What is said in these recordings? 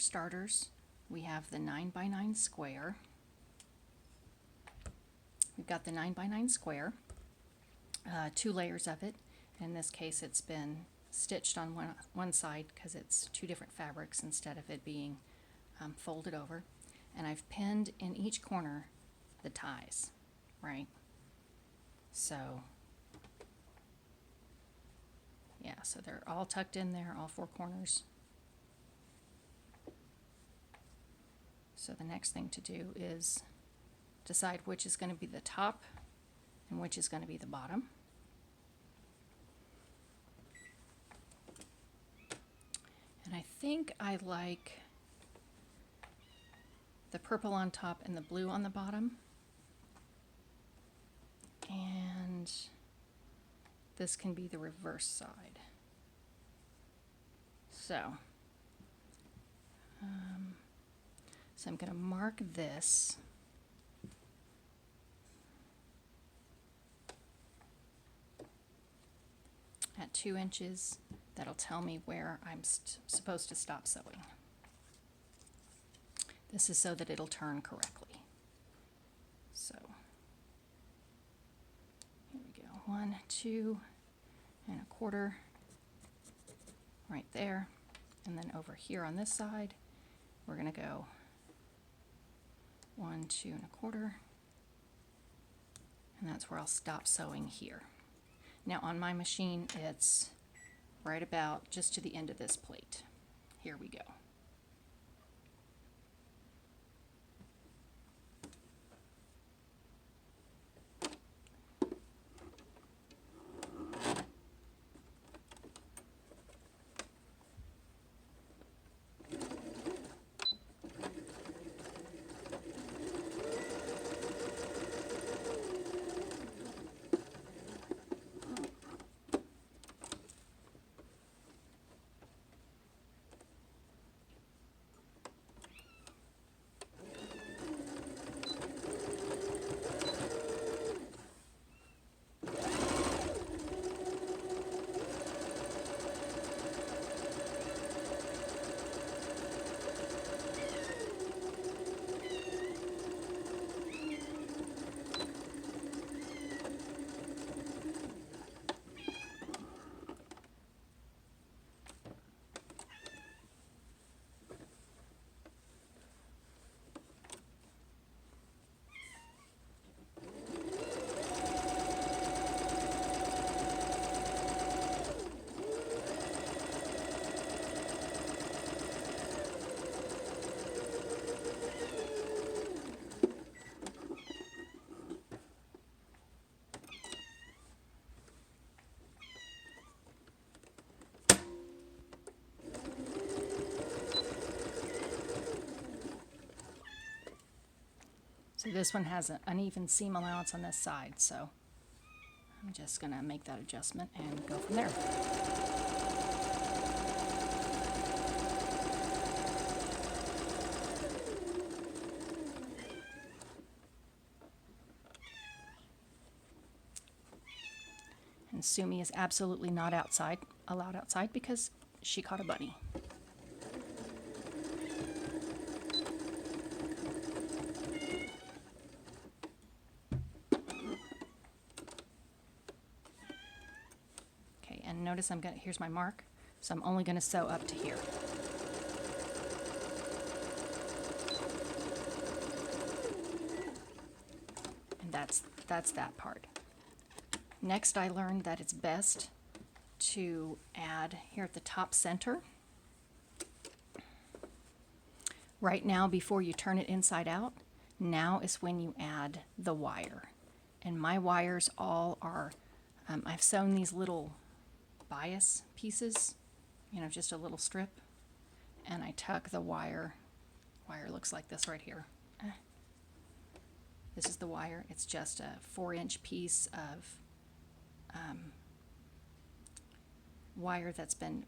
starters, we have the 9x9 square. We've got the 9x9 square, 2 layers of it. In this case, it's been stitched on one side because it's 2 different fabrics instead of it being folded over. And I've pinned in each corner the ties, right? So, yeah, so they're all tucked in there, all 4 corners. So the next thing to do is decide which is going to be the top and which is going to be the bottom. And I think I like the purple on top and the blue on the bottom. And this can be the reverse side. So I'm going to mark this at 2 inches. That'll tell me where I'm supposed to stop sewing. This is so that it'll turn correctly. So here we go, 1, 2 1/4 right there. And then over here on this side, we're going to go 1, 2 1/4. And that's where I'll stop sewing here. Now on my machine, it's right about just to the end of this plate. Here we go. So this one has an uneven seam allowance on this side, so I'm just going to make that adjustment and go from there. And Sumi is absolutely not allowed outside because she caught a bunny. And notice here's my mark, so I'm only going to sew up to here. And that's that part. Next, I learned that it's best to add here at the top center. Right now, before you turn it inside out, now is when you add the wire. And my wires all are, I've sewn these little bias pieces, just a little strip, and I tuck the wire looks like this right here. This is the wire. It's just a 4-inch piece of wire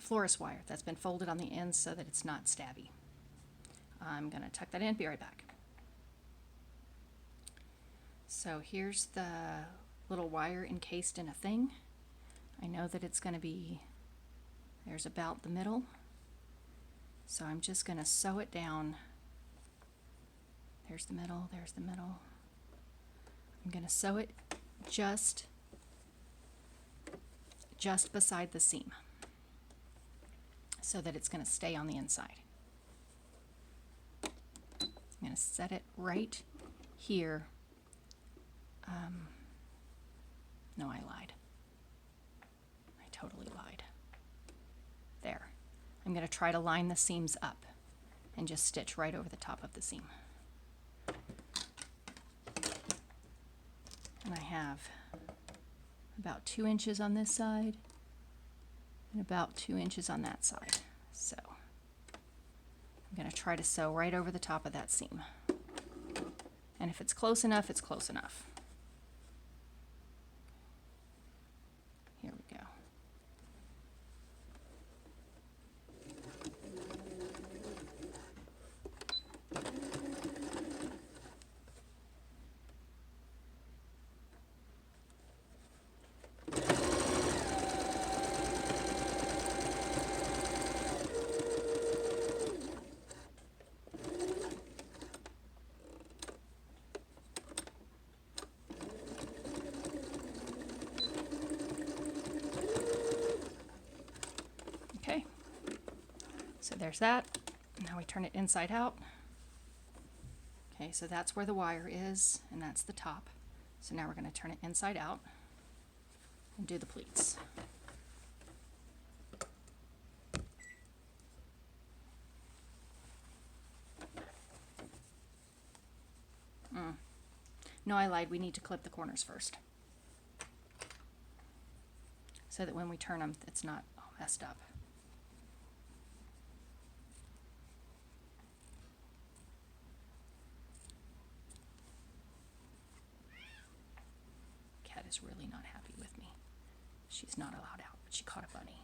florist wire that's been folded on the ends so that it's not stabby. I'm going to tuck that in, be right back. So here's the little wire encased in a thing. I know that it's going to be, there's about the middle, So I'm just going to sew it down. There's the middle, there's the middle. I'm going to sew it just beside the seam so that it's going to stay on the inside. I'm going to set it right here. No, I lied. I totally lied. There. I'm going to try to line the seams up and just stitch right over the top of the seam. And I have about 2 inches on this side and about 2 inches on that side. So I'm going to try to sew right over the top of that seam. And if it's close enough, it's close enough. Here we go. Okay, so there's that. Now we turn it inside out. Okay, so that's where the wire is, and that's the top. So now we're going to turn it inside out and do the pleats. No, I lied. We need to clip the corners first, so that when we turn them, it's not all messed up. Cat is really not happy with me. She's not allowed out, but she caught a bunny.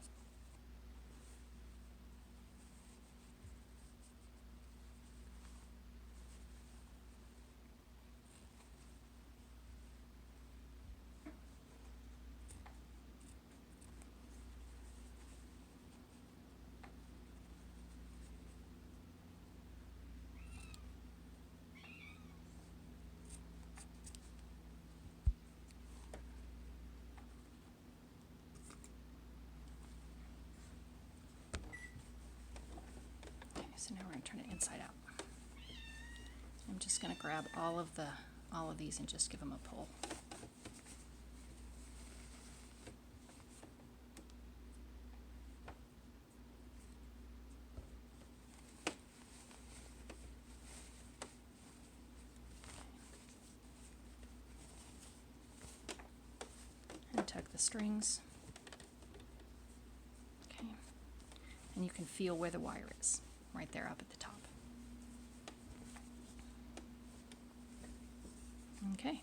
So now we're going to turn it inside out. I'm just going to grab all of these and just give them a pull. And tug the strings. Okay. And you can feel where the wire is. Right there up at the top. Okay.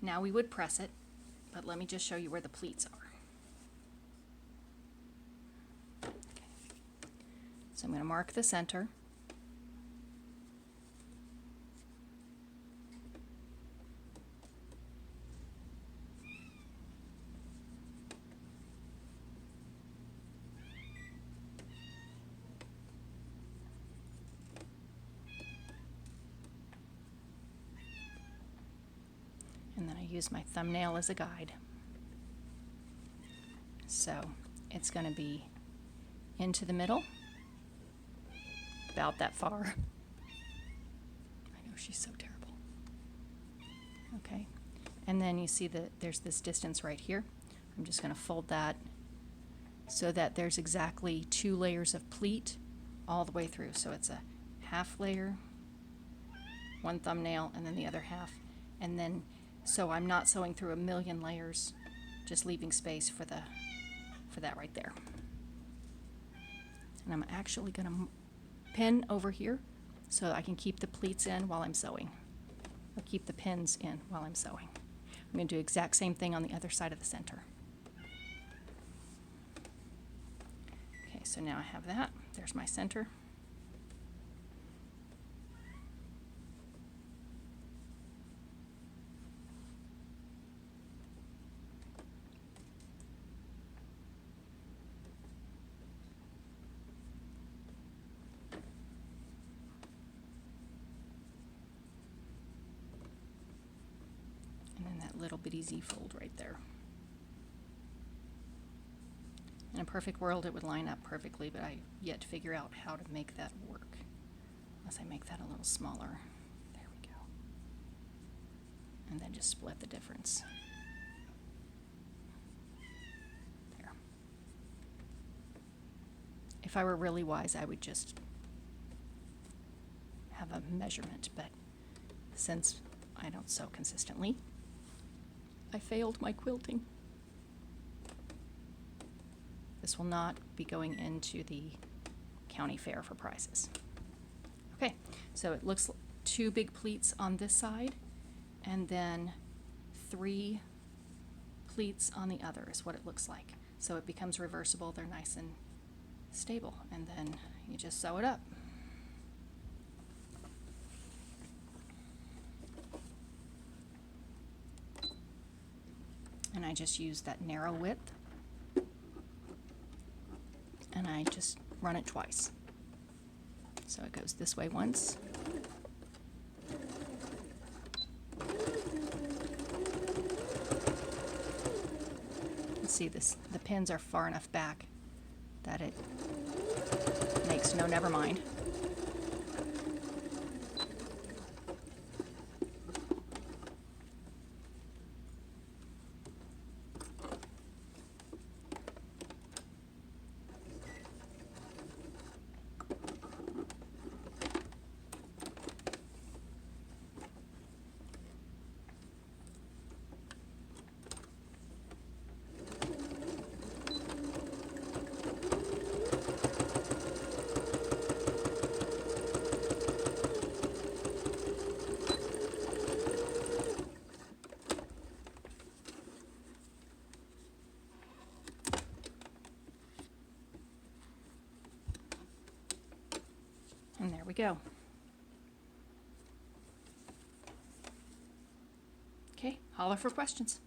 Now we would press it, but let me just show you where the pleats are. Okay. So I'm going to mark the center. And then I use my thumbnail as a guide. So it's going to be into the middle, about that far. I know, she's so terrible. Okay, and then you see that there's this distance right here. I'm just going to fold that so that there's exactly 2 layers of pleat all the way through. So it's a half layer, 1 thumbnail, and then the other half. And then, so I'm not sewing through a million layers, just leaving space for that right there. And I'm actually going to pin over here so I can keep the pleats in while I'm sewing, or keep the pins in while I'm sewing. I'm going to do the exact same thing on the other side of the center. Okay, so now I have that. There's my center. bitty Z-fold right there. In a perfect world, it would line up perfectly, but I yet to figure out how to make that work. Unless I make that a little smaller. There we go. And then just split the difference. There. If I were really wise, I would just have a measurement, but since I don't sew consistently, I failed my quilting. This will not be going into the county fair for prizes. Okay, so it looks like 2 big pleats on this side, and then 3 pleats on the other is what it looks like. So it becomes reversible, they're nice and stable, and then you just sew it up. And I just use that narrow width, and I just run it twice. So it goes this way once, you see this, the pins are far enough back that it makes no never mind. And there we go. Okay, holler for questions.